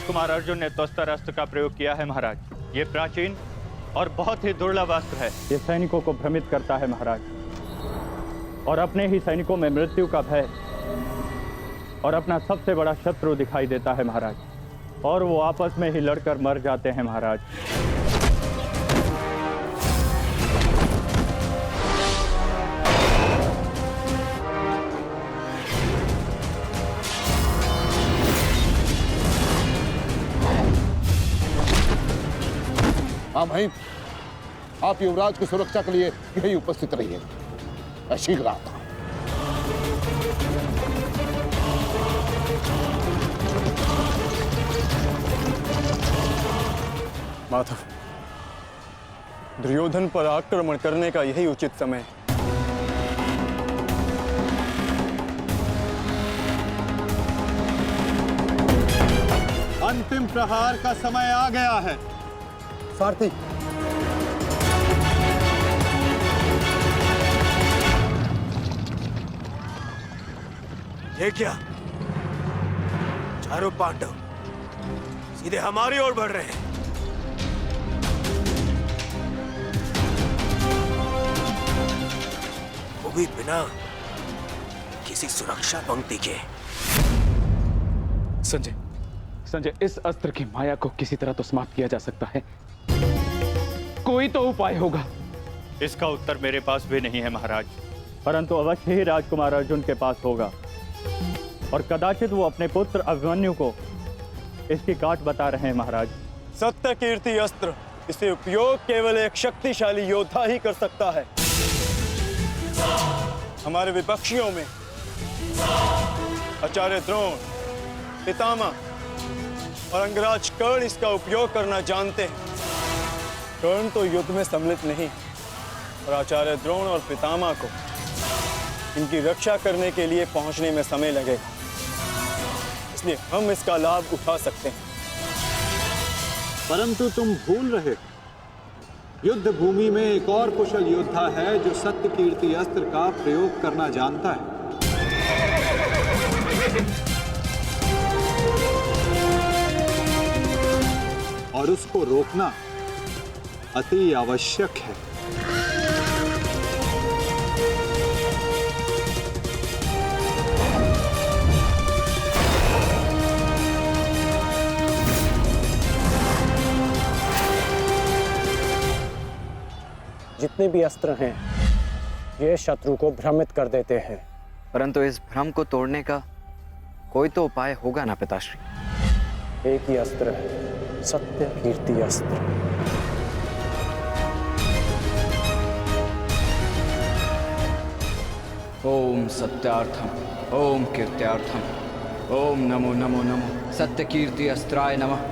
राजकुमार अर्जुन ने तोस्तर अस्त्र का प्रयोग किया है महाराज। ये प्राचीन और बहुत ही दुर्लभ अस्त्र है। ये सैनिकों को भ्रमित करता है महाराज, और अपने ही सैनिकों में मृत्यु का भय और अपना सबसे बड़ा शत्रु दिखाई देता है महाराज, और वो आपस में ही लड़कर मर जाते हैं महाराज। हाँ भाई, आप युवराज की सुरक्षा के लिए यही उपस्थित रहिए। मैं शीघ्र आता हूं। माधव, दुर्योधन पर आक्रमण करने का यही उचित समय है। अंतिम प्रहार का समय आ गया है। सारथी, ये क्या? चारों पांडव सीधे हमारी ओर बढ़ रहे हैं। वो भी बिना किसी सुरक्षा पंक्ति के। संजय, इस अस्त्र की माया को किसी तरह तो समाप्त किया जा सकता है। कोई तो उपाय होगा। इसका उत्तर मेरे पास भी नहीं है महाराज, परंतु अवश्य ही राजकुमार अर्जुन के पास होगा, और कदाचित वो अपने पुत्र अभिमन्यु को इसकी काट बता रहे हैं महाराज। सत्य कीर्ति अस्त्र, इसे उपयोग केवल एक शक्तिशाली योद्धा ही कर सकता है। हमारे विपक्षियों में आचार्य द्रोण, पितामह और अंगराज कर्ण इसका उपयोग करना जानते हैं। कर्ण तो युद्ध में सम्मिलित नहीं, और आचार्य द्रोण और पितामह को इनकी रक्षा करने के लिए पहुंचने में समय लगेगा, इसलिए हम इसका लाभ उठा सकते हैं। परंतु तुम भूल रहे, युद्ध भूमि में एक और कुशल योद्धा है जो सत्य कीर्ति अस्त्र का प्रयोग करना जानता है। और उसको रोकना अति आवश्यक है। जितने भी अस्त्र हैं, ये शत्रु को भ्रमित कर देते हैं। परंतु इस भ्रम को तोड़ने का कोई तो उपाय होगा ना पिताश्री? एक ही अस्त्र है, सत्य कीर्ति अस्त्र। ओम सत्यार्थम, ओम कीर्त्यार्थम, ओम नमो नमो नमो सत्य कीर्ति अस्त्राय नमः।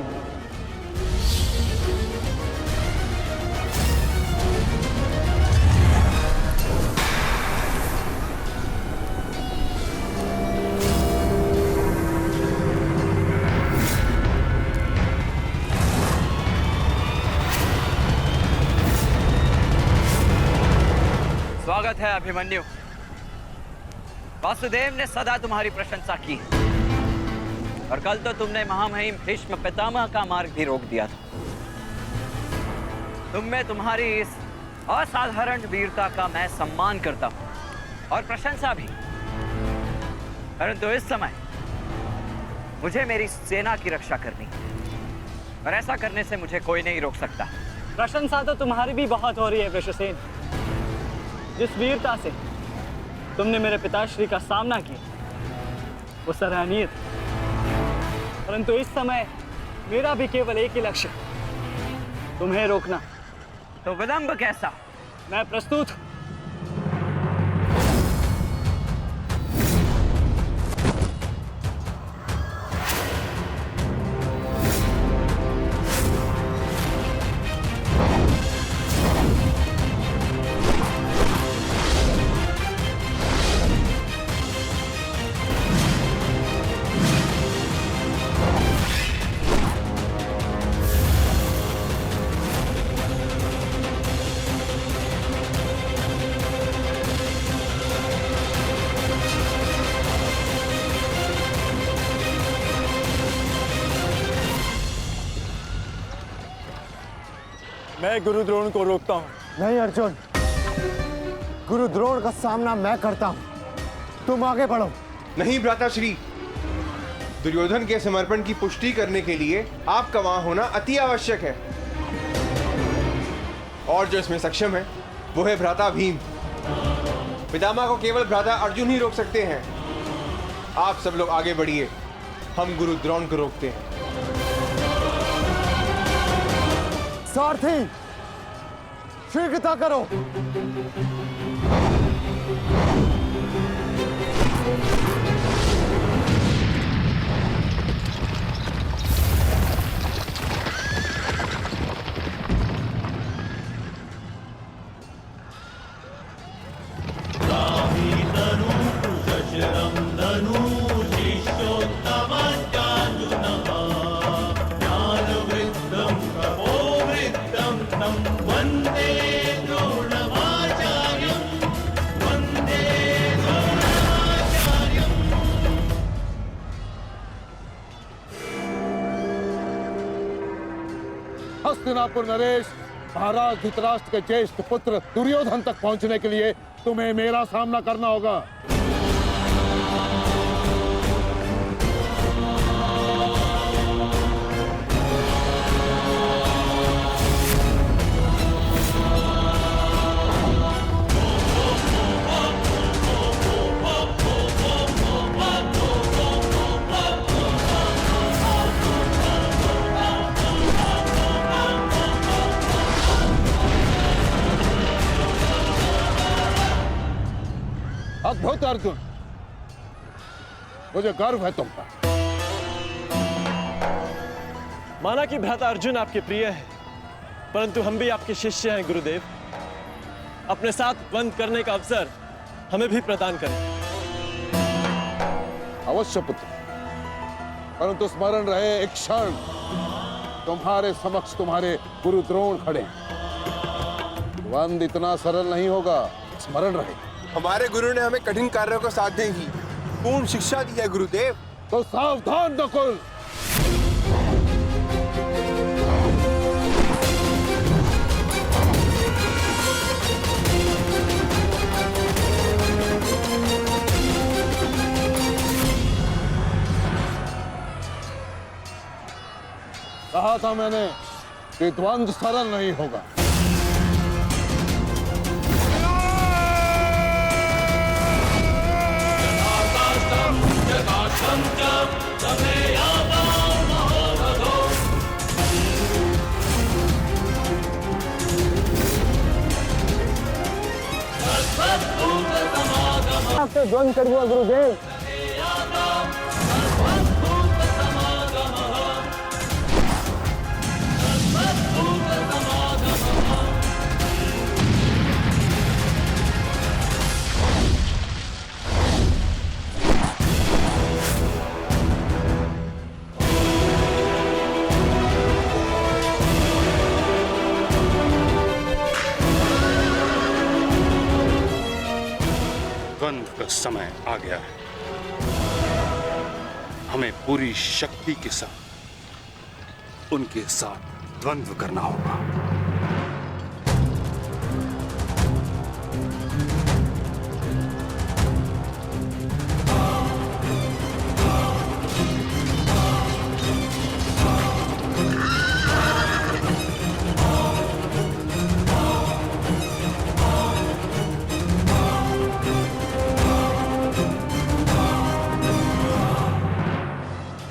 स्वागत है अभिमन्यु। वासुदेव ने सदा तुम्हारी प्रशंसा की, और कल तो तुमने महामहिम भीष्म पितामह का मार्ग भी रोक दिया था। तुम में तुम्हारी इस असाधारण वीरता का मैं सम्मान करता हूं, और प्रशंसा भी। परंतु इस समय मुझे मेरी सेना की रक्षा करनी है, और ऐसा करने से मुझे कोई नहीं रोक सकता। प्रशंसा तो तुम्हारी भी बहुत हो रही है वृषसेन। जिस वीरता से तुमने मेरे पिताश्री का सामना किया, वो सराहनीय था। परंतु इस समय मेरा भी केवल एक ही लक्ष्य, तुम्हें रोकना। तो विलंब कैसा? मैं प्रस्तुत हूं। मैं गुरु द्रोण को रोकता हूँ। नहीं अर्जुन, गुरु द्रोण का सामना मैं करता हूं, तुम आगे बढ़ो। नहीं भ्राताश्री, दुर्योधन के समर्पण की पुष्टि करने के लिए आपका वहां होना अति आवश्यक है। और जो इसमें सक्षम है वो है भ्राता भीम। पितामह को केवल भ्राता अर्जुन ही रोक सकते हैं। आप सब लोग आगे बढ़िए, हम गुरु द्रोण को रोकते हैं। सारथी, शीघ्रता करो। हस्तिनापुर नरेश, महाराज धृतराष्ट्र के ज्येष्ठ पुत्र दुर्योधन तक पहुंचने के लिए तुम्हें मेरा सामना करना होगा। अद्भुत अर्जुन, मुझे गर्व है तुम पर। माना कि भ्राता अर्जुन आपके प्रिय है, परंतु हम भी आपके शिष्य हैं गुरुदेव। अपने साथ द्वंद्व करने का अवसर हमें भी प्रदान करें। अवश्य पुत्र, परंतु स्मरण रहे एक क्षण तुम्हारे समक्ष तुम्हारे गुरु द्रोण खड़े हैं। द्वंद्व इतना सरल नहीं होगा, स्मरण रहे। हमारे गुरु ने हमें कठिन कार्यों को साधने की पूर्ण शिक्षा दी है गुरुदेव। तो सावधान नकुल। कहा था मैंने कि द्वंद्व सरल नहीं होगा। आपसे द्वंद्व करूंगा गुरुदेव। द्वंद्व का समय आ गया है। हमें पूरी शक्ति के साथ उनके साथ द्वंद्व करना होगा।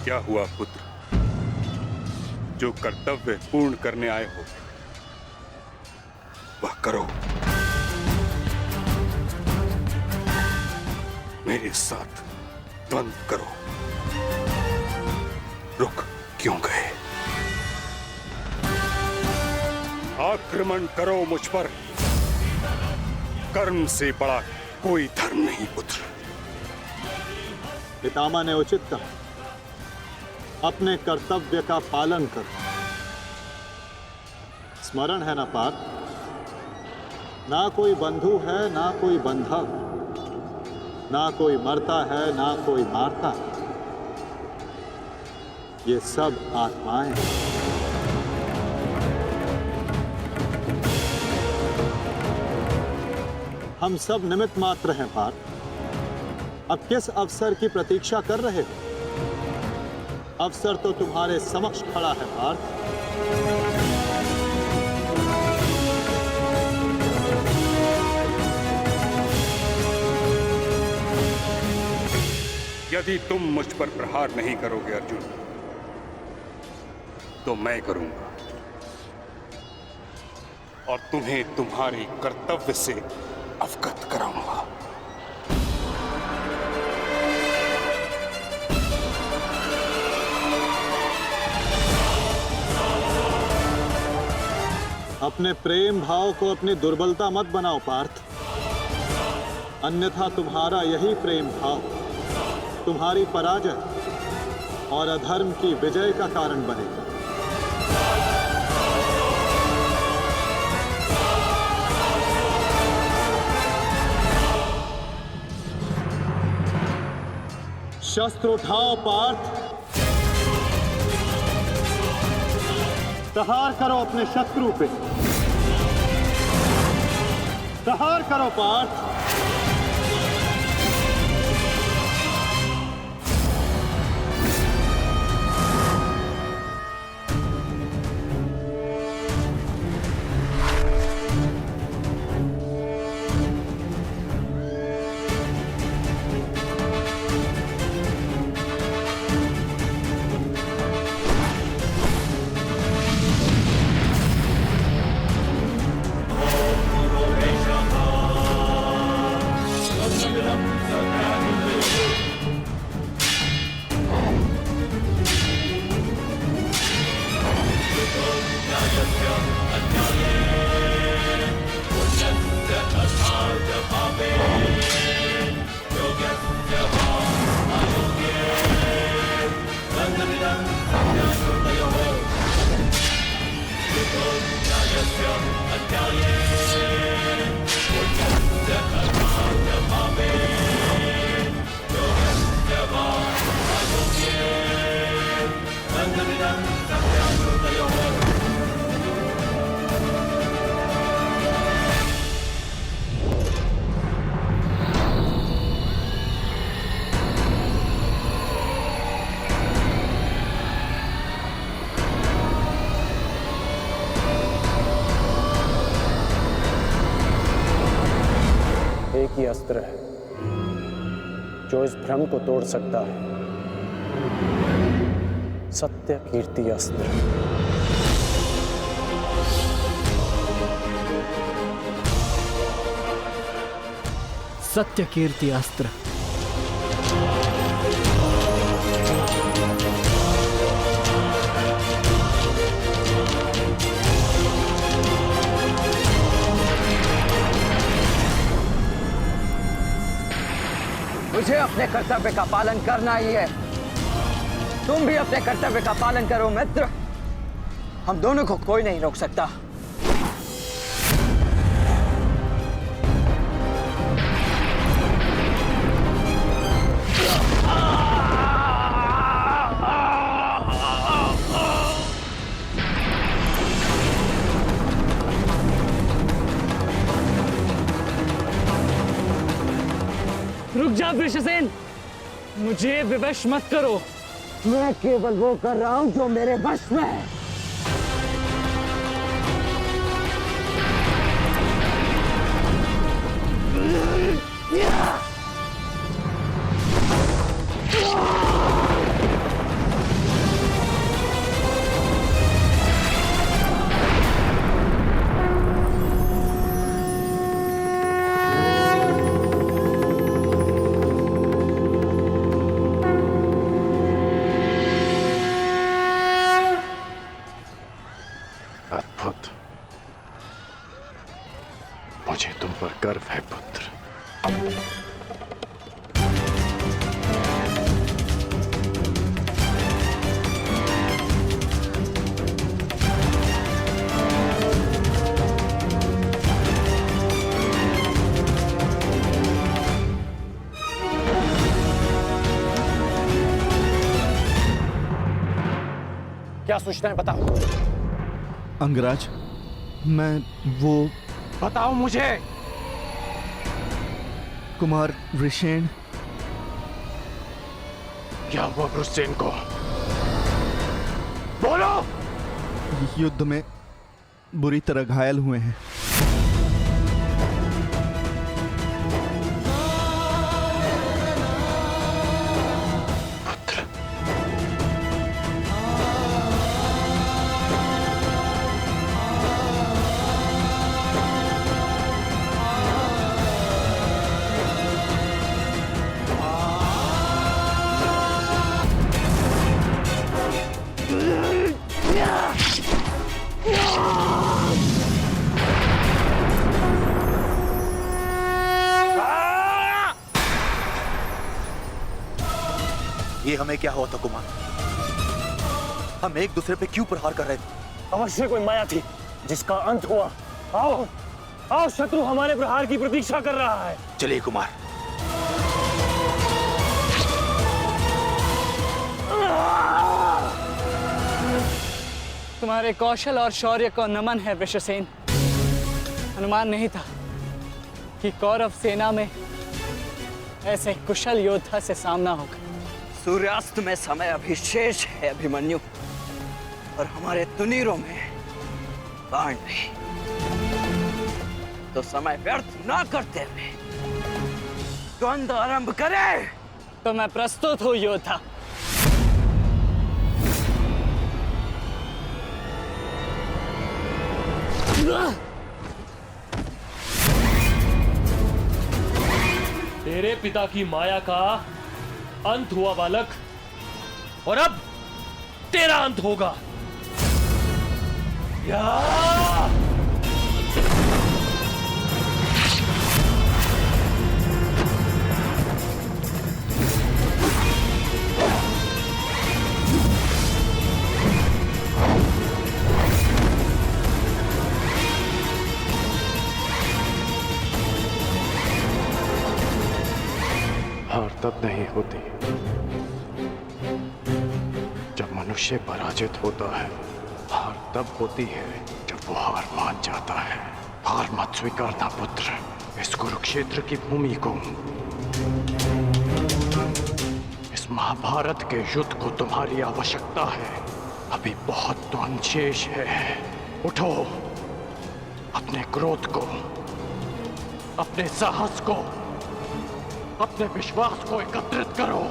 क्या हुआ पुत्र? जो कर्तव्य पूर्ण करने आए हो वह करो। मेरे साथ द्वंद्व करो। रुक क्यों गए? आक्रमण करो मुझ पर। कर्म से बड़ा कोई धर्म नहीं पुत्र। पितामह ने उचित कहा, अपने कर्तव्य का पालन करो। स्मरण है ना पार्थ, ना कोई बंधु है ना कोई बंधक, ना कोई मरता है ना कोई मारता है। ये सब आत्माएं हैं। हम सब निमित्त मात्र हैं पार्थ। अब किस अवसर की प्रतीक्षा कर रहे हो? अवसर तो तुम्हारे समक्ष खड़ा है पार्थ। यदि तुम मुझ पर प्रहार नहीं करोगे अर्जुन, तो मैं करूंगा और तुम्हें तुम्हारे कर्तव्य से अवगत कराऊंगा। अपने प्रेम भाव को अपनी दुर्बलता मत बनाओ पार्थ, अन्यथा तुम्हारा यही प्रेम भाव तुम्हारी पराजय और अधर्म की विजय का कारण बनेगा। शस्त्र उठाओ पार्थ, प्रहार करो अपने शत्रु पे, प्रहार करो पार्थ। एक ही अस्त्र है जो इस भ्रम को तोड़ सकता है, सत्य कीर्ति अस्त्र। सत्य कीर्ति अस्त्र। मुझे अपने कर्तव्य का पालन करना ही है। तुम भी अपने कर्तव्य का पालन करो मित्र। हम दोनों को कोई नहीं रोक सकता। रुक जा वृषसेन, मुझे विवश मत करो। मैं केवल वो कर रहा हूं जो मेरे वश में है। अद्भुत, मुझे तुम पर गर्व है पुत्र। क्या सूचना है बताओ। अंगराज, मैं वो बताओ मुझे। कुमार वृषेण। क्या हुआ वृषसेन को? बोलो। युद्ध में बुरी तरह घायल हुए हैं। ये हमें क्या हुआ था कुमार? हम एक दूसरे पे क्यों प्रहार कर रहे थे? अवश्य कोई माया थी जिसका अंत हुआ। आओ आओ, शत्रु हमारे प्रहार की प्रतीक्षा कर रहा है। चलिए कुमार। तुम्हारे कौशल और शौर्य को नमन है वृषसेन। अनुमान नहीं था कि कौरव सेना में ऐसे कुशल योद्धा से सामना होगा। सूर्यास्त में समय अभी शेष है अभिमन्यु, और हमारे तुनीरों में बाण नहीं। तो समय व्यर्थ ना करते हुए द्वंद्व आरंभ करें। तो मैं प्रस्तुत हूं योद्धा। तेरे पिता की माया का अंत हुआ बालक, और अब तेरा अंत होगा। या हार तब नहीं होती जब मनुष्य पराजित होता है। हार तब होती है जब वो हार मान जाता है। हार मत स्वीकारना पुत्र। इस कुरुक्षेत्र की भूमि को, इस महाभारत के युद्ध को तुम्हारी आवश्यकता है। अभी बहुत द्वंद्व शेष है। उठो, अपने क्रोध को, अपने साहस को, अपने विश्वास को एकत्रित करो।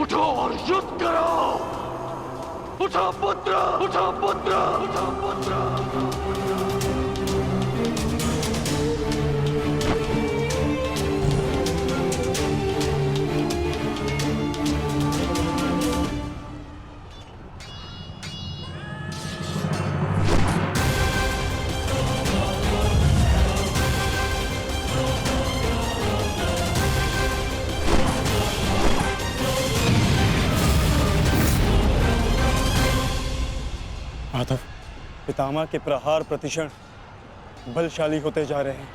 उठो और युद्ध करो। उठो पुत्र, उठो पुत्र, उठो पुत्र। माधव, पितामह के प्रहार प्रतिक्षण बलशाली होते जा रहे हैं।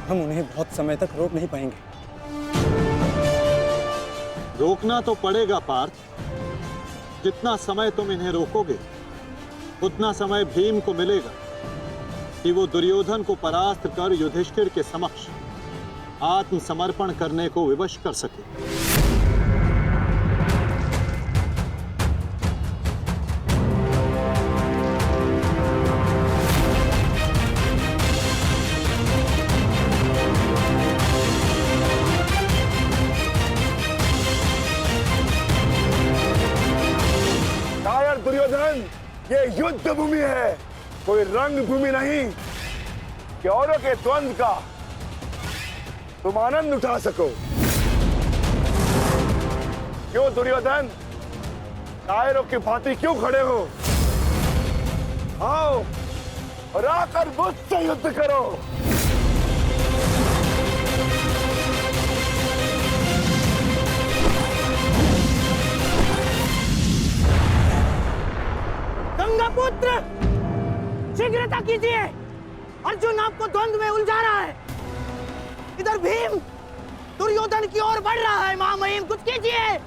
हम उन्हें बहुत समय तक रोक नहीं पाएंगे। रोकना तो पड़ेगा पार्थ। जितना समय तुम इन्हें रोकोगे उतना समय भीम को मिलेगा कि वो दुर्योधन को परास्त कर युधिष्ठिर के समक्ष आत्मसमर्पण करने को विवश कर सके। दुर्योधन, ये युद्ध भूमि है, कोई रंग भूमि नहीं कि औरों के द्वंद्व का तुम आनंद उठा सको। क्यों दुर्योधन, कायरों की भांति क्यों खड़े हो? आओ और आकर मुझसे युद्ध करो। गंगापुत्र, शीघ्रता कीजिए। अर्जुन आपको द्वंद्व में उलझा रहा है। इधर भीम दुर्योधन की ओर बढ़ रहा है। महामहिम, कुछ कीजिए।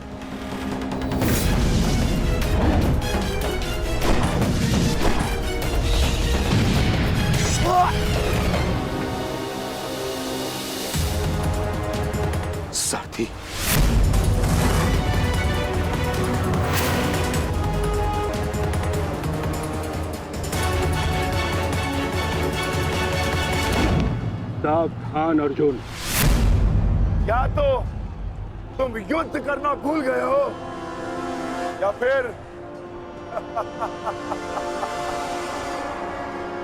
सावधान अर्जुन। या तो तुम युद्ध करना भूल गए हो या फिर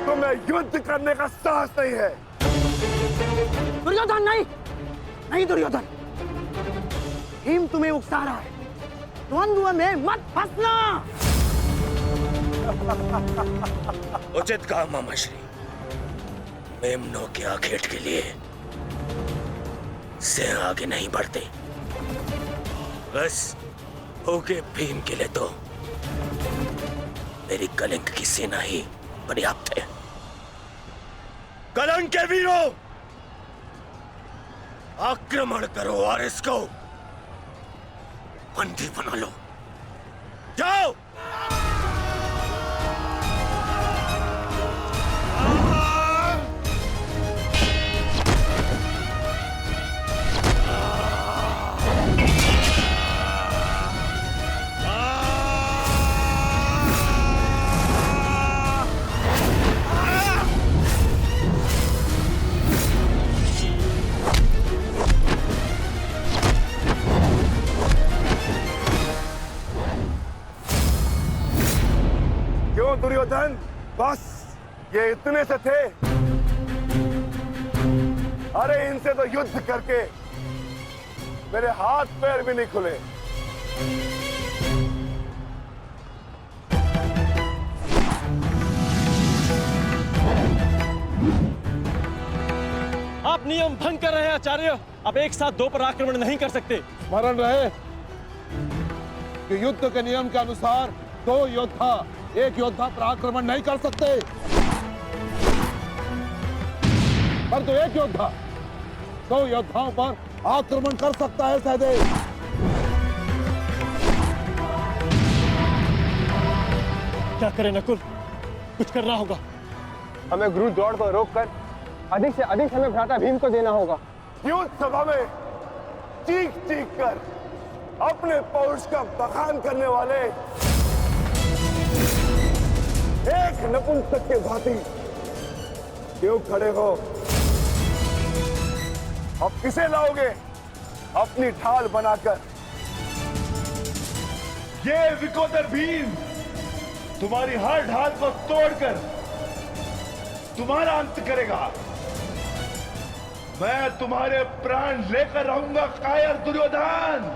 तुम्हें युद्ध करने का साहस नहीं है। दुर्योधन नहीं, नहीं दुर्योधन, भीम तुम्हें उकसा रहा है, द्वंद्व में मत फंसना। उचित कहा मामाश्री, मेमनों के आखेट के लिए से आगे नहीं बढ़ते, बस होके भीम के लिए तो मेरी कलिंग की सेना ही पर्याप्त है। कलंक के वीरों, आक्रमण करो और इसको बंदी बना लो। जाओ। दुर्योधन, बस ये इतने से थे? अरे इनसे तो युद्ध करके मेरे हाथ पैर भी नहीं खुले। आप नियम भंग कर रहे हैं आचार्य। आप एक साथ दो पर आक्रमण नहीं कर सकते। स्मरण रहे कि युद्ध के नियम के अनुसार दो योद्धा एक योद्धा पर आक्रमण नहीं कर सकते, पर तो एक योद्धा दो योद्धाओं पर आक्रमण कर सकता है। सहदेव, क्या करें नकुल, कुछ करना होगा। हमें गुरु द्रोण को रोककर अधिक से अधिक समय भ्राता भीम को देना होगा। युद्ध सभा में चीख चीख कर अपने पौरुष का बखान करने वाले एक नपुंसक के भांति क्यों खड़े हो? अब किसे लाओगे अपनी ढाल बनाकर? ये विकोदर भीम तुम्हारी हर ढाल को तोड़कर तुम्हारा अंत करेगा। मैं तुम्हारे प्राण लेकर रहूंगा कायर दुर्योधन।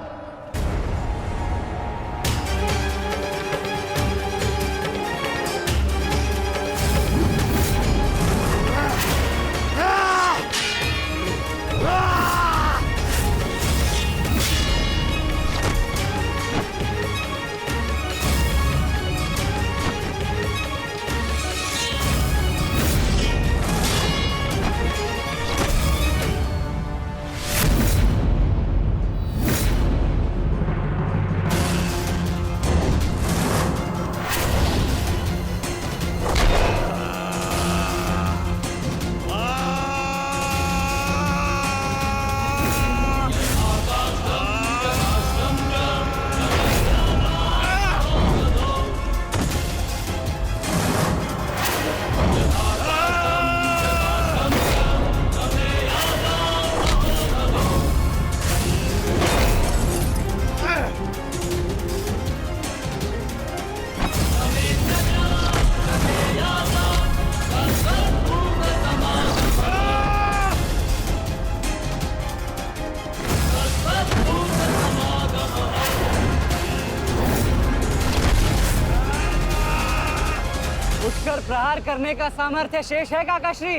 प्रहार करने का सामर्थ्य शेष है काकाश्री?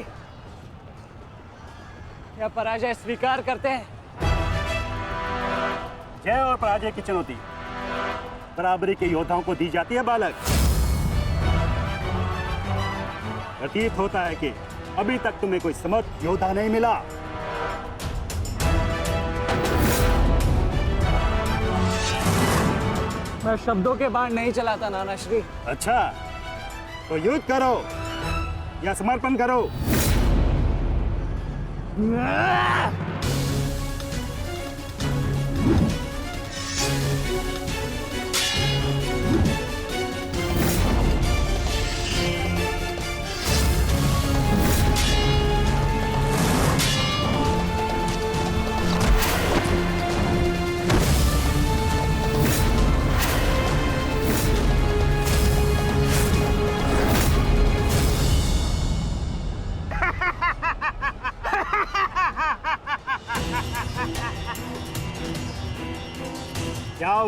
या पराजय स्वीकार करते हैं? जय और पराजय की चुनौती बराबरी के योद्धाओं को दी जाती है बालक। प्रतीत होता है कि अभी तक तुम्हें कोई समर्थ योद्धा नहीं मिला। मैं शब्दों के बाण नहीं चलाता नानाश्री। अच्छा, तो युद्ध करो या समर्पण करो।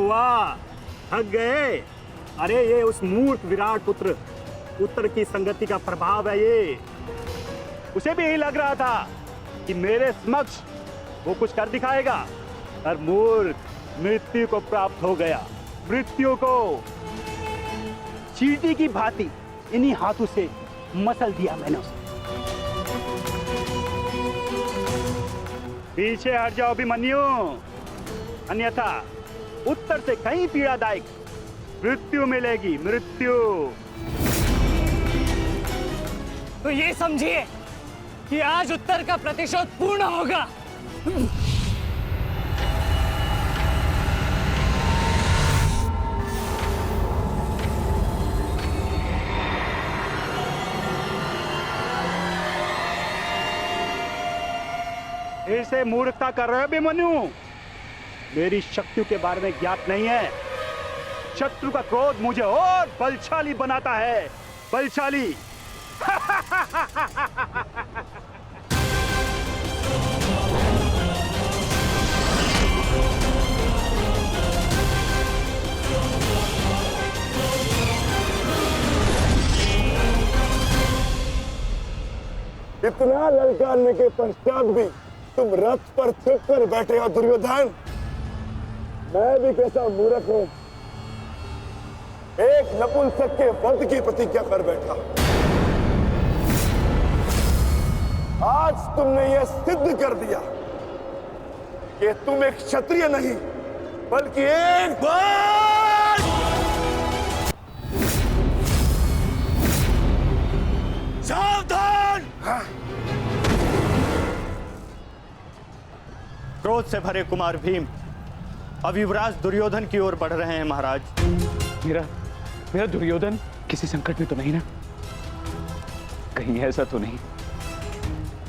हुआ, थक गए? अरे ये उस मूर्ख विराट पुत्र उत्तर की संगति का प्रभाव है। ये उसे भी यही लग रहा था कि मेरे समक्ष वो कुछ कर दिखाएगा, और मूर्ख मृत्यु को प्राप्त हो गया। मृत्यु को चींटी की भांति इन्हीं हाथों से मसल दिया मैंने उसे। पीछे हट जाओ अभिमन्यु, अन्यथा उत्तर से कहीं पीड़ादायक मृत्यु मिलेगी, मृत्यु। तो ये समझिए कि आज उत्तर का प्रतिशोध पूर्ण होगा। फिर से मूर्खता कर रहे हो अभिमन्यु? मेरी शक्तियों के बारे में ज्ञात नहीं है। शत्रु का क्रोध मुझे और बलशाली बनाता है, बलशाली। इतना ललकारने के पश्चात भी तुम रथ पर चुप कर बैठे हो दुर्योधन। मैं भी कैसा मूर्ख हूं, एक नपुंसक के वध की प्रतिज्ञा कर बैठा। आज तुमने यह सिद्ध कर दिया कि तुम एक क्षत्रिय नहीं बल्कि एक सावधान! क्रोध से भरे कुमार भीम अब युवराज दुर्योधन की ओर बढ़ रहे हैं महाराज। मेरा दुर्योधन किसी संकट में तो नहीं ना? कहीं ऐसा तो नहीं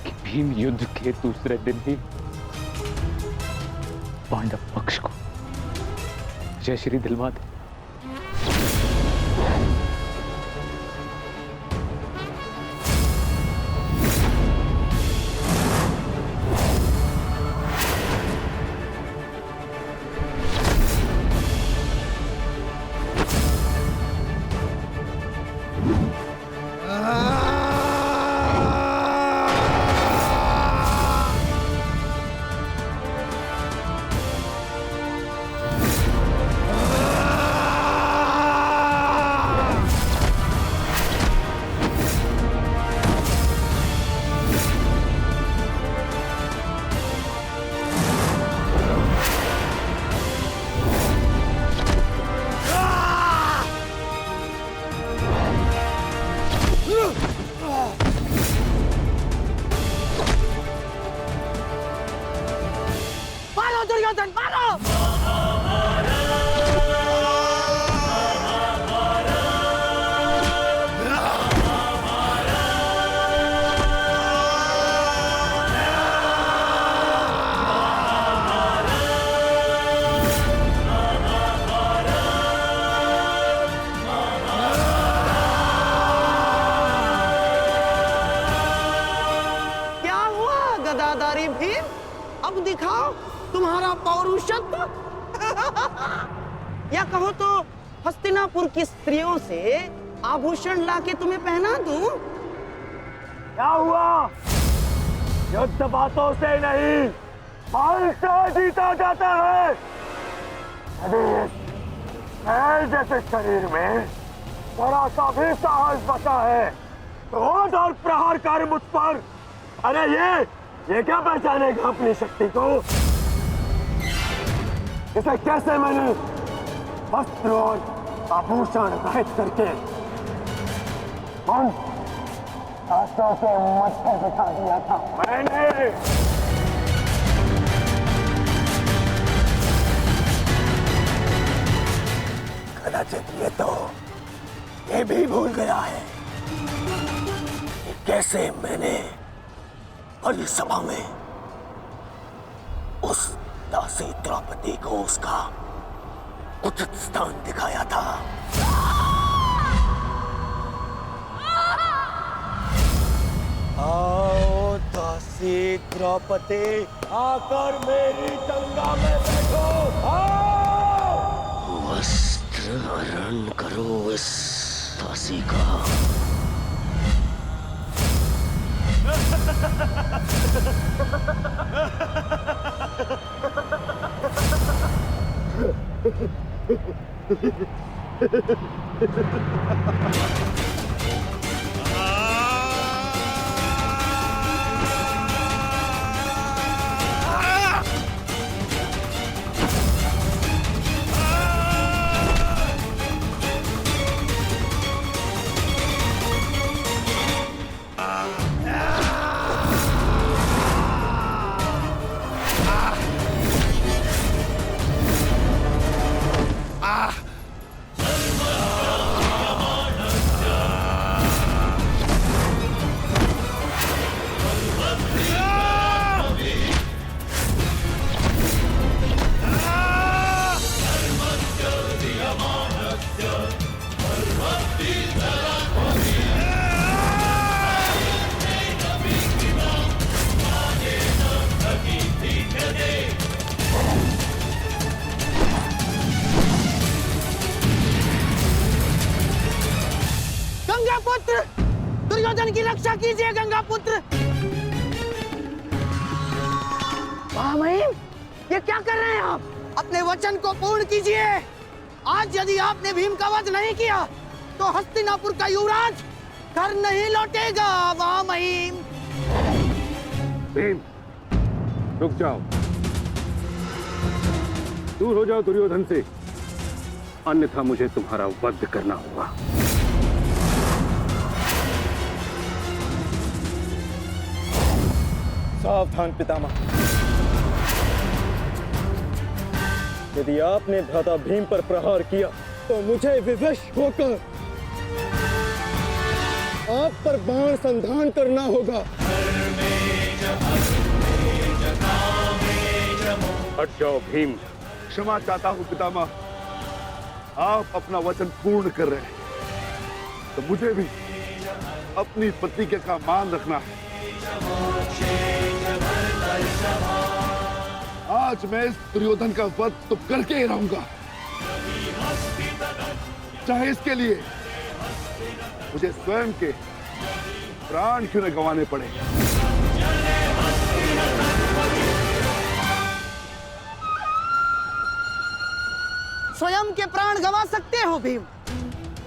कि भीम युद्ध के दूसरे दिन ही पांडव पक्ष को जयश्री दिलवा दे? या कहो तो हस्तिनापुर की स्त्रियों से आभूषण लाके तुम्हें पहना दूं? क्या हुआ? युद्ध बातों से नहीं, बल से जीता जाता है। मैल जैसे शरीर में जरा सा भी साहस बचा है, क्रोध और प्रहार कर मुझ पर। अरे ये क्या पहचानेगा अपनी शक्ति को? इसे कैसे मैंने वस्त्र और आभूषण रहित करके हाथों से मत्थे बिठा दिया था मैंने। कदाचित ये भी भूल गया है कि कैसे मैंने बड़ी सभा में उस दासी द्रौपदी को उसका उचित स्थान दिखाया था। आओ दासी द्रौपदी, आकर मेरी गंगा में बैठो। आओ! वस्त्र हरण करो इस दासी का। गंगा पुत्र, दुर्योधन की रक्षा कीजिए गंगा पुत्र। महामहिम, ये क्या कर रहे हैं आप? अपने वचन को पूर्ण कीजिए। आज यदि आपने भीम का वध नहीं किया तो हस्तिनापुर का युवराज घर नहीं लौटेगा। महामहिम, भीम, रुक जाओ, दूर हो जाओ दुर्योधन से, अन्यथा मुझे तुम्हारा वध करना होगा। सावधान पितामह, यदि आपने भ्राता भीम पर प्रहार किया तो मुझे विवश होकर आप पर बाण संधान करना होगा। हट जाओ भीम। क्षमा चाहता हूं पितामह, आप अपना वचन पूर्ण कर रहे हैं तो मुझे भी अपनी प्रतिज्ञा का मान रखना है। आज मैं इस दुर्योधन का वध तो करके ही रहूंगा, चाहे इसके लिए मुझे स्वयं के प्राण क्यों न गंवाने पड़े। स्वयं के प्राण गंवा सकते हो भीम,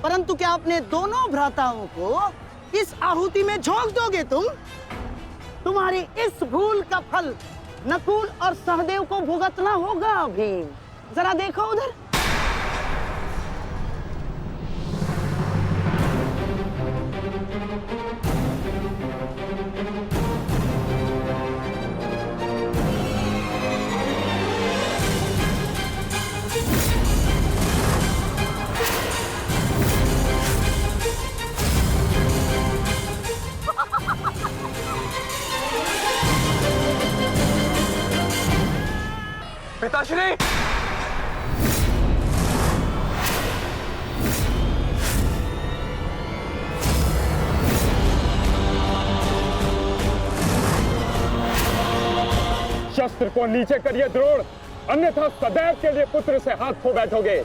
परंतु क्या अपने दोनों भ्राताओं को इस आहुति में झोंक दोगे तुम? तुम्हारी इस भूल का फल नकुल और सहदेव को भुगतना होगा भीम। जरा देखो उधर। पिताश्री, शस्त्र को नीचे करिए द्रोण, अन्यथा सदैव के लिए पुत्र से हाथ खो बैठोगे।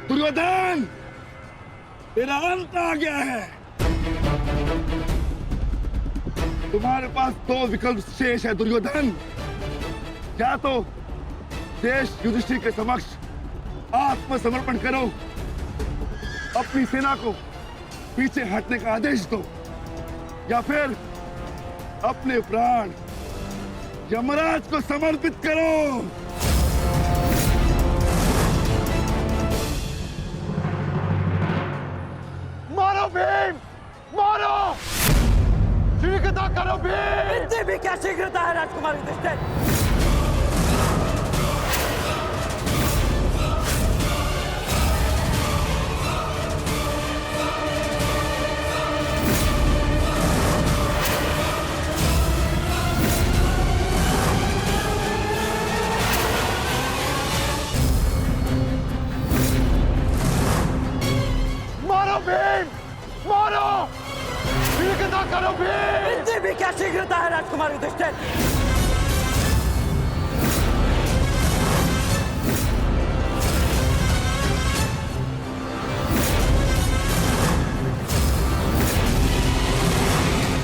दुर्योधन, तेरा अंत आ गया है। तुम्हारे पास दो विकल्प शेष है दुर्योधन। या तो देश युधिष्ठिर के समक्ष आत्मसमर्पण करो, अपनी सेना को पीछे हटने का आदेश दो, या फिर अपने प्राण यमराज को समर्पित करो। मारो भीम, मारो! शीघ्रता करो भीम! इतनी भी क्या शीघ्रता है राजकुमार युधिष्ठिर? क्या शीघ्रता है राजकुमार युधिष्ठिर?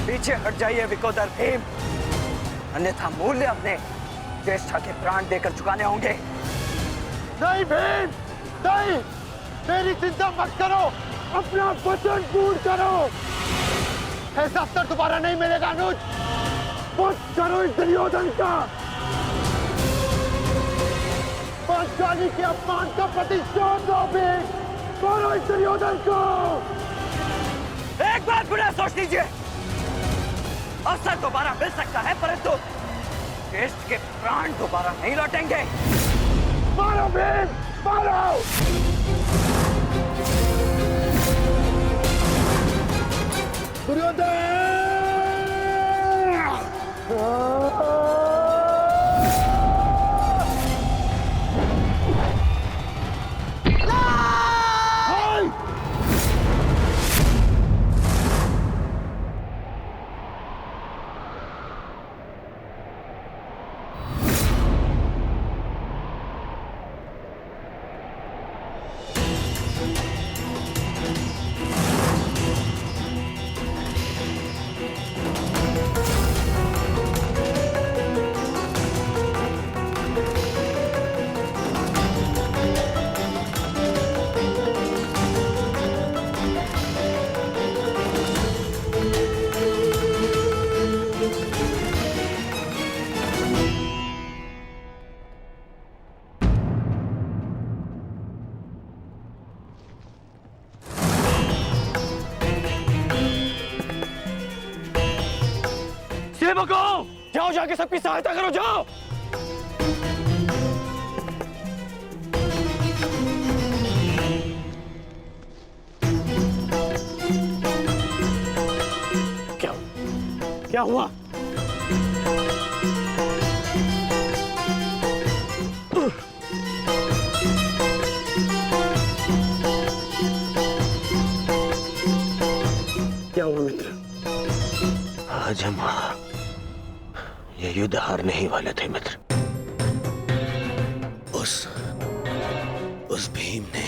पीछे हट जाइए विकोदर भीम, अन्यथा मूल्य अपने ज्येष्ठा के प्राण देकर चुकाने होंगे। नहीं भीम, नहीं, मेरी चिंता मत करो, अपना वचन पूर्ण करो। ऐसा अवसर दोबारा नहीं मिलेगा अनुज। मत करो इस दुर्योधन का, पांचाली के अपमान का प्रतिशोध लो भीम, करो इस दुर्योधन को। एक बात बुरा सोच लीजिए, अवसर दोबारा मिल सकता है परंतु ज्येष्ठ के प्राण दोबारा नहीं लौटेंगे। मारो भीम, मारो। दुर्योधन! जाओ, जाके सबकी सहायता करो, जाओ। क्या हुआ? क्या हुआ मित्र? आज हम ये युद्ध हारने ही वाले थे मित्र। उस भीम ने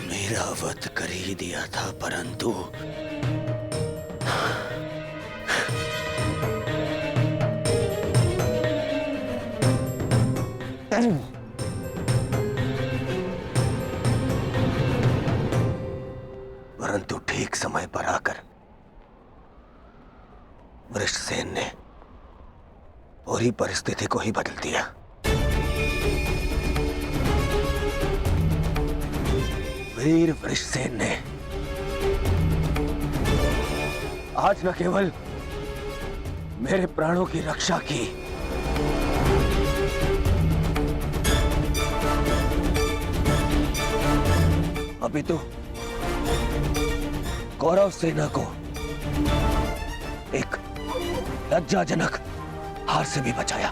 मेरा वध कर ही दिया था, परंतु ठीक समय पर आकर वृषसेन ने पूरी परिस्थिति को ही बदल दिया। वीर वृषसेन ने आज न केवल मेरे प्राणों की रक्षा की, अभी तो कौरव सेना को एक लज्जाजनक हार से भी बचाया।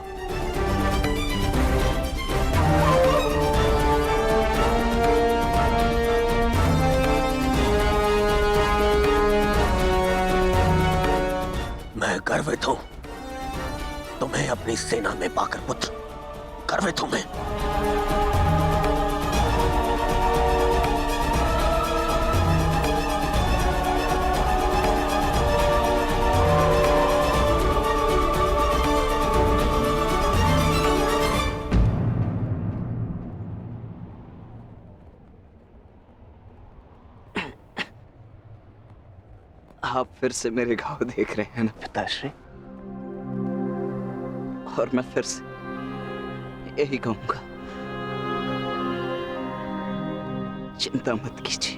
मैं गर्वित हूं तुम्हें अपनी सेना में पाकर पुत्र, गर्वित हूं मैं। आप फिर से मेरे घाव देख रहे हैं ना पिताश्री, और मैं फिर से यही कहूंगा, चिंता मत कीजिए।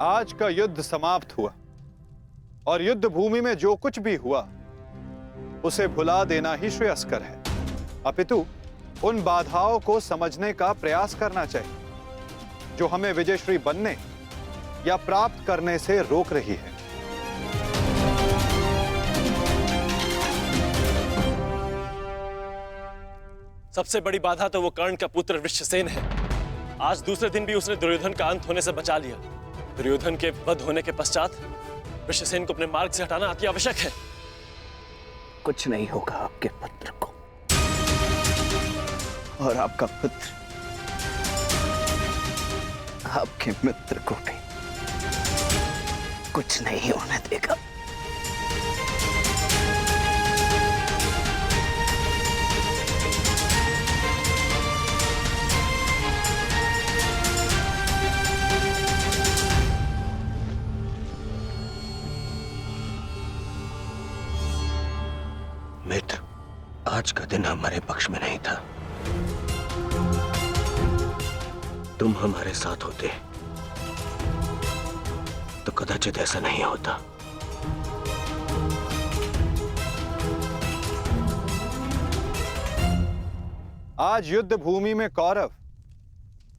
आज का युद्ध समाप्त हुआ और युद्ध भूमि में जो कुछ भी हुआ उसे भुला देना ही श्रेयस्कर है, अपितु उन बाधाओं को समझने का प्रयास करना चाहिए जो हमें विजयश्री बनने या प्राप्त करने से रोक रही है। सबसे बड़ी बाधा तो वो कर्ण का पुत्र वृषसेन है। आज दूसरे दिन भी उसने दुर्योधन का अंत होने से बचा लिया। दुर्योधन के वध होने के पश्चात वृषसेन को अपने मार्ग से हटाना अति आवश्यक है। कुछ नहीं होगा आपके पुत्र को, और आपका पुत्र आपके मित्र को भी कुछ नहीं होने देगा। मित्र, आज का दिन हमारे पक्ष में नहीं था। तुम हमारे साथ होते तो कदाचित ऐसा नहीं होता। आज युद्ध भूमि में कौरव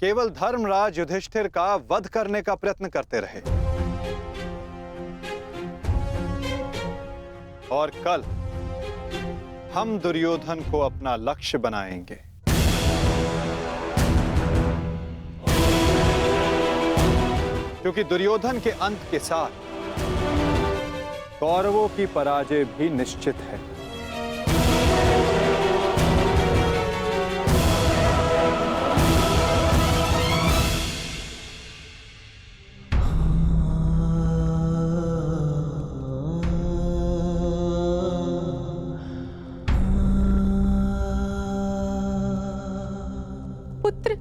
केवल धर्मराज युधिष्ठिर का वध करने का प्रयत्न करते रहे, और कल हम दुर्योधन को अपना लक्ष्य बनाएंगे। क्योंकि दुर्योधन के अंत के साथ कौरवों की पराजय भी निश्चित है। पुत्र,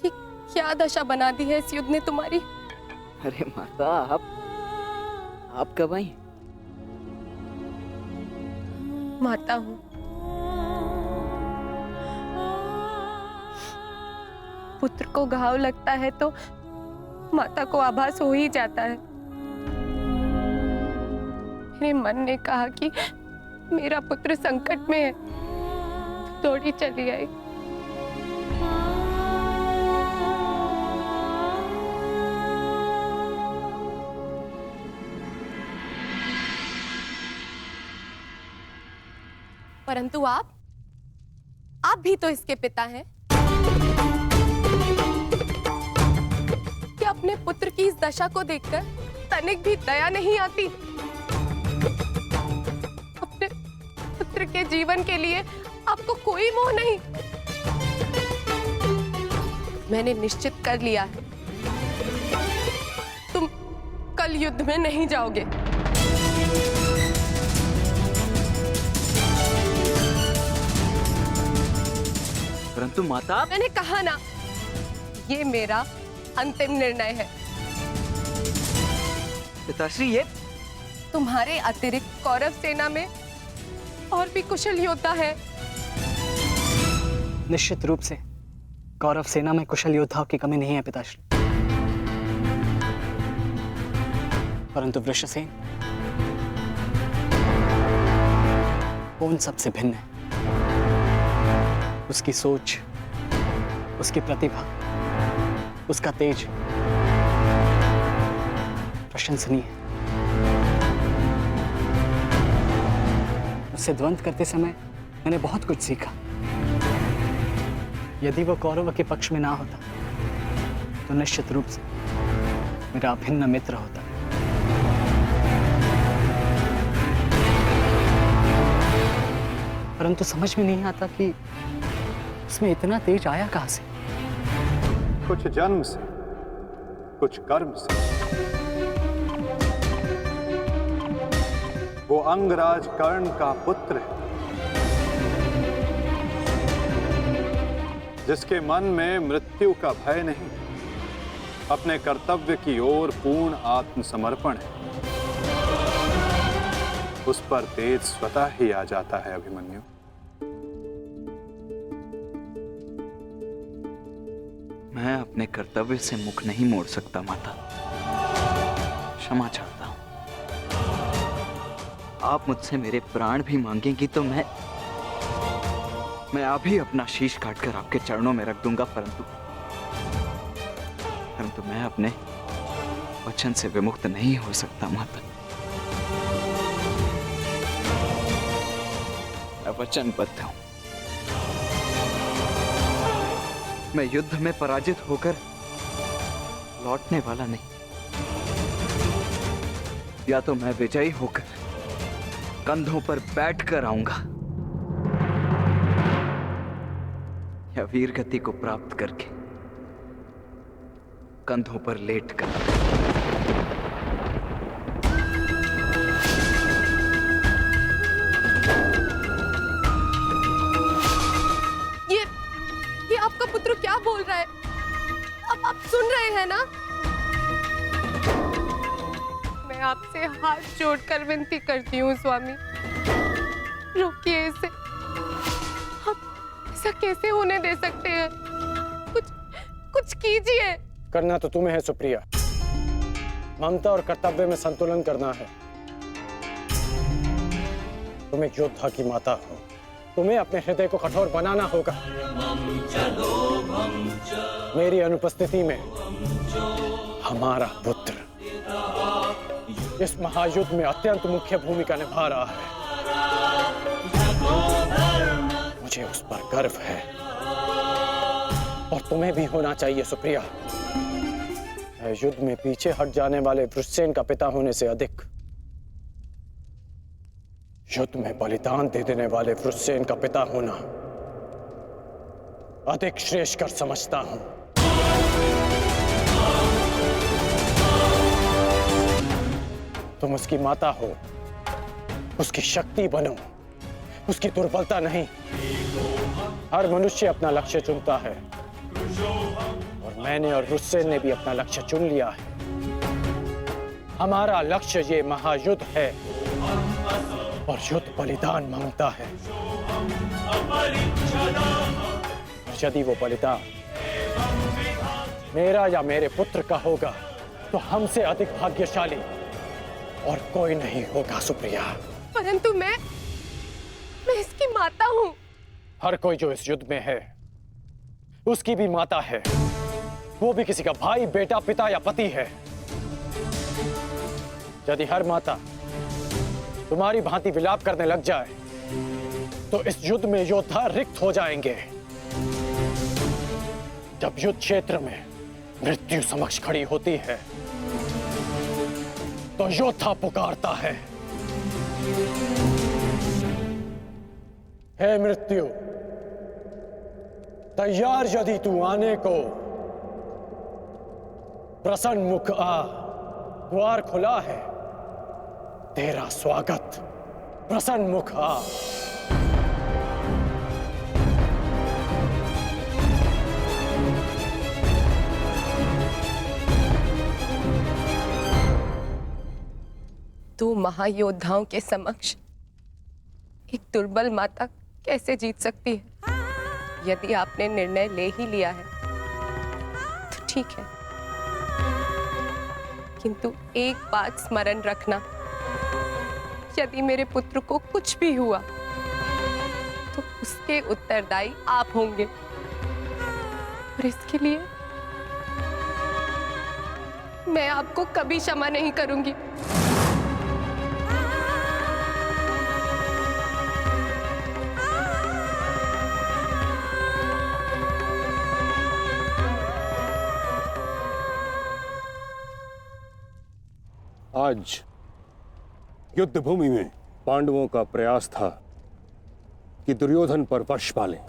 ये क्या दशा बना दी है इस युद्ध ने तुम्हारी? अरे माता, आप कब आई? माता हूं। पुत्र को घाव लगता है तो माता को आभास हो ही जाता है। मेरे मन ने कहा कि मेरा पुत्र संकट में है, दौड़ी चली आई। परंतु आप भी तो इसके पिता हैं। क्या अपने पुत्र की इस दशा को देखकर तनिक भी दया नहीं आती? अपने पुत्र के जीवन के लिए आपको कोई मोह नहीं? मैंने निश्चित कर लिया है, तुम कल युद्ध में नहीं जाओगे। परंतु माता, मैंने कहा ना, ये मेरा अंतिम निर्णय है। पिताश्री, ये तुम्हारे अतिरिक्त कौरव सेना में और भी कुशल योद्धा है। निश्चित रूप से कौरव सेना में कुशल योद्धाओं की कमी नहीं है पिताश्री, परंतु वृषसेन वो उन सबसे भिन्न है। उसकी सोच, उसकी प्रतिभा, उसका तेज प्रशंसनीय है। उससे द्वंद्व करते समय मैंने बहुत कुछ सीखा। यदि वो कौरव के पक्ष में ना होता तो निश्चित रूप से मेरा अभिन्न मित्र होता। परंतु समझ में नहीं आता कि उसमें इतना तेज आया कहां से। कुछ जन्म से, कुछ कर्म से। वो अंगराज कर्ण का पुत्र है, जिसके मन में मृत्यु का भय नहीं, अपने कर्तव्य की ओर पूर्ण आत्मसमर्पण है। उस पर तेज स्वतः ही आ जाता है अभिमन्यु। मैं अपने कर्तव्य से मुख नहीं मोड़ सकता माता, क्षमा चाहता हूं। आप मुझसे मेरे प्राण भी मांगेंगी तो मैं अभी अपना शीश काटकर आपके चरणों में रख दूंगा, परंतु मैं अपने वचन से विमुक्त नहीं हो सकता माता। वचनबद्ध हूं। मैं युद्ध में पराजित होकर लौटने वाला नहीं, या तो मैं विजयी होकर कंधों पर बैठकर आऊंगा, या वीर गति को प्राप्त करके कंधों पर लेटकर। ये आपका पुत्र क्या बोल रहा है? अब आप सुन रहे हैं ना? मैं आपसे हाथ जोड़कर विनती करती हूँ स्वामी, रोकिए इसे। आप ऐसा कैसे होने दे सकते हैं? कुछ कीजिए। करना तो तुम्हें है सुप्रिया, ममता और कर्तव्य में संतुलन करना है। तुम एक योद्धा की माता हो, तुम्हें अपने हृदय को कठोर बनाना होगा। मेरी अनुपस्थिति में हमारा पुत्र इस महायुद्ध में अत्यंत मुख्य भूमिका निभा रहा है। मुझे उस पर गर्व है और तुम्हें भी होना चाहिए सुप्रिया। युद्ध में पीछे हट जाने वाले वृषसेन का पिता होने से अधिक युद्ध में बलिदान दे देने वाले वृषसेन का पिता होना अधिक श्रेष्ठकर समझता हूं। तुम उसकी माता हो, उसकी शक्ति बनो, उसकी दुर्बलता नहीं। हर मनुष्य अपना लक्ष्य चुनता है और मैंने और वृषसेन ने भी अपना लक्ष्य चुन लिया है। हमारा लक्ष्य ये महायुद्ध है और युद्ध बलिदान मांगता है। यदि वो बलिदान मेरा या मेरे पुत्र का होगा तो हमसे अधिक भाग्यशाली और कोई नहीं होगा सुप्रिया। परंतु मैं इसकी माता हूं। हर कोई जो इस युद्ध में है उसकी भी माता है, वो भी किसी का भाई, बेटा, पिता या पति है। यदि हर माता तुम्हारी भांति विलाप करने लग जाए तो इस युद्ध में योद्धा रिक्त हो जाएंगे। जब युद्ध क्षेत्र में मृत्यु समक्ष खड़ी होती है तो योद्धा पुकारता है, हे मृत्यु, तैयार यदि तू आने को, प्रसन्न मुख आ, द्वार खुला है, तेरा स्वागत, प्रसन्न मुख आ। दो महायोद्धाओं के समक्ष एक दुर्बल माता कैसे जीत सकती है? यदि आपने निर्णय ले ही लिया है तो ठीक है, किंतु एक बात स्मरण रखना, यदि मेरे पुत्र को कुछ भी हुआ तो उसके उत्तरदायी आप होंगे और इसके लिए मैं आपको कभी क्षमा नहीं करूंगी। आज युद्ध भूमि में पांडवों का प्रयास था कि दुर्योधन पर वश पालें।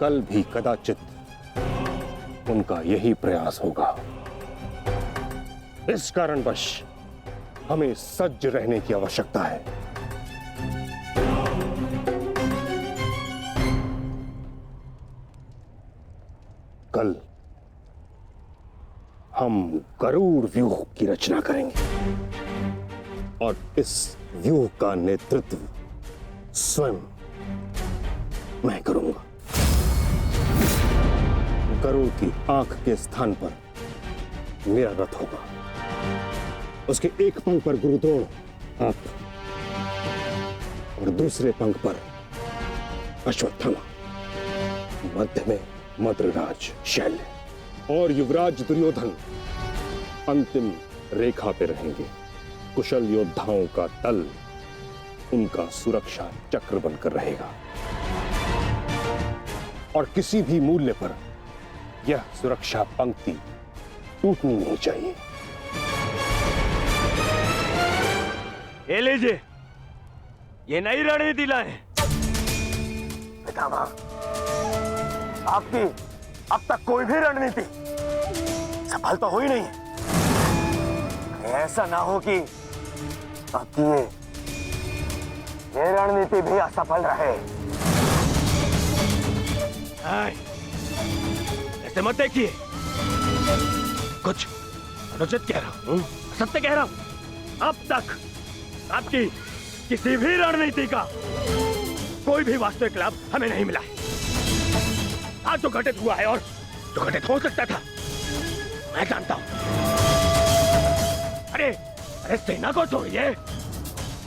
कल भी कदाचित उनका यही प्रयास होगा। इस कारणवश हमें सज्ज रहने की आवश्यकता है। कल हम गरुड़ व्यूह की रचना करेंगे और इस व्यूह का नेतृत्व स्वयं मैं करूंगा। गरुड़ की आंख के स्थान पर मेरा रथ होगा, उसके एक पंख पर गुरुद्रोण आप और दूसरे पंख पर अश्वत्थामा, मध्य में मद्रराज शैल्य और युवराज दुर्योधन अंतिम रेखा पे रहेंगे। कुशल योद्धाओं का दल उनका सुरक्षा चक्र बनकर रहेगा और किसी भी मूल्य पर यह सुरक्षा पंक्ति टूटनी नहीं चाहिए। ये लीजिए, ये नई रणनीति लाए। पितामह, आपकी अब तक कोई भी रणनीति सफल तो हुई नहीं है। ऐसा ना हो कि आपकी ये रणनीति भी असफल रहे। ऐसे मत देखिए, कुछ अनुचित कह रहा हूं, सत्य कह रहा हूं। अब तक आपकी किसी भी रणनीति का कोई भी वास्तविक लाभ हमें नहीं मिला है। आज जो घटित हुआ है और जो घटित हो सकता था, मैं जानता हूं। अरे सेना को छोड़िए,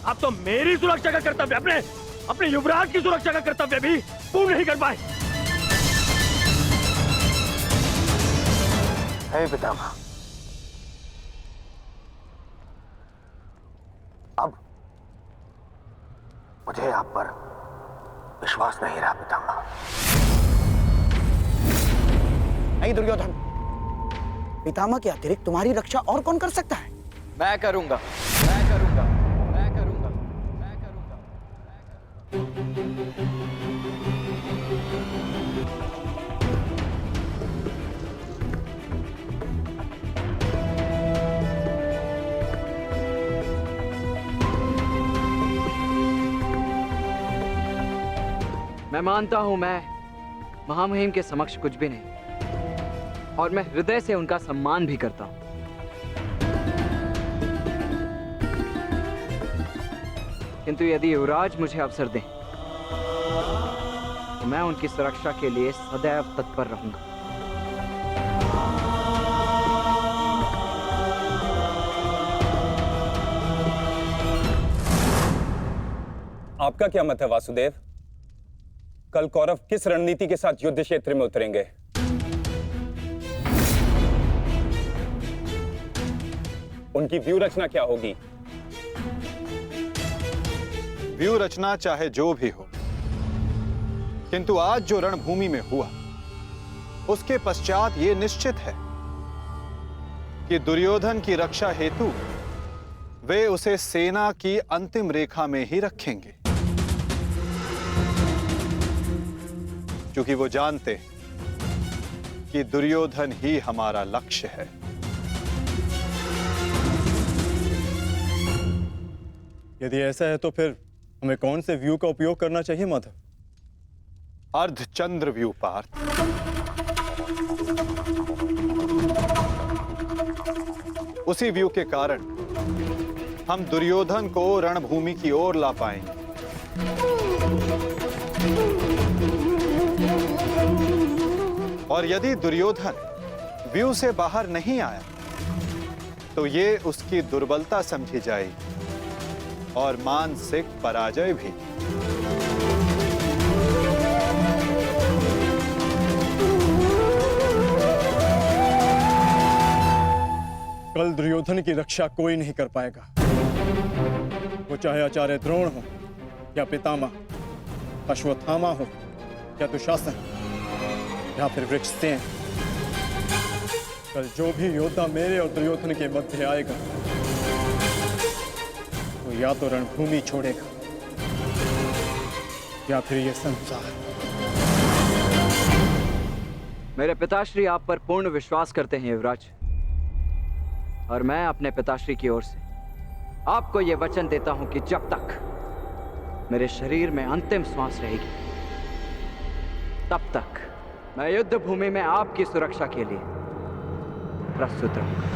आप तो मेरी सुरक्षा का कर्तव्य, अपने युवराज की सुरक्षा का कर्तव्य भी पूर्ण नहीं कर पाए। हे पितामह, अब मुझे आप पर विश्वास नहीं रहा पितामह। नहीं दुर्योधन, पितामह के अतिरिक्त तुम्हारी रक्षा और कौन कर सकता है? मैं करूंगा, मैं करूंगा, मैं करूंगा, मैं करूंगा। मैं मानता हूं मैं महामहिम के समक्ष कुछ भी नहीं, और मैं हृदय से उनका सम्मान भी करता हूं। किंतु यदि युवराज मुझे अवसर दें तो मैं उनकी सुरक्षा के लिए सदैव तत्पर रहूंगा। आपका क्या मत है वासुदेव? कल कौरव किस रणनीति के साथ युद्ध क्षेत्र में उतरेंगे? उनकी व्यूह रचना क्या होगी? व्यूह रचना चाहे जो भी हो, किंतु आज जो रणभूमि में हुआ उसके पश्चात यह निश्चित है कि दुर्योधन की रक्षा हेतु वे उसे सेना की अंतिम रेखा में ही रखेंगे, क्योंकि वो जानते हैं कि दुर्योधन ही हमारा लक्ष्य है। यदि ऐसा है तो फिर हमें कौन से व्यू का उपयोग करना चाहिए माधव? अर्धचंद्र व्यू पार्थ। उसी व्यू के कारण हम दुर्योधन को रणभूमि की ओर ला पाएंगे। और यदि दुर्योधन व्यू से बाहर नहीं आया तो ये उसकी दुर्बलता समझी जाएगी और मानसिक पराजय भी। कल दुर्योधन की रक्षा कोई नहीं कर पाएगा, वो चाहे आचार्य द्रोण हो या पितामह, अश्वत्थामा हो या दुशासन या फिर वृक्षसेन। कल जो भी योद्धा मेरे और दुर्योधन के मध्य आएगा तो या तो रणभूमि छोड़ेगा या फिर ये संसार। मेरे पिताश्री आप पर पूर्ण विश्वास करते हैं युवराज, और मैं अपने पिताश्री की ओर से आपको यह वचन देता हूं कि जब तक मेरे शरीर में अंतिम श्वास रहेगी तब तक मैं युद्ध भूमि में आपकी सुरक्षा के लिए प्रस्तुत रहूंगा।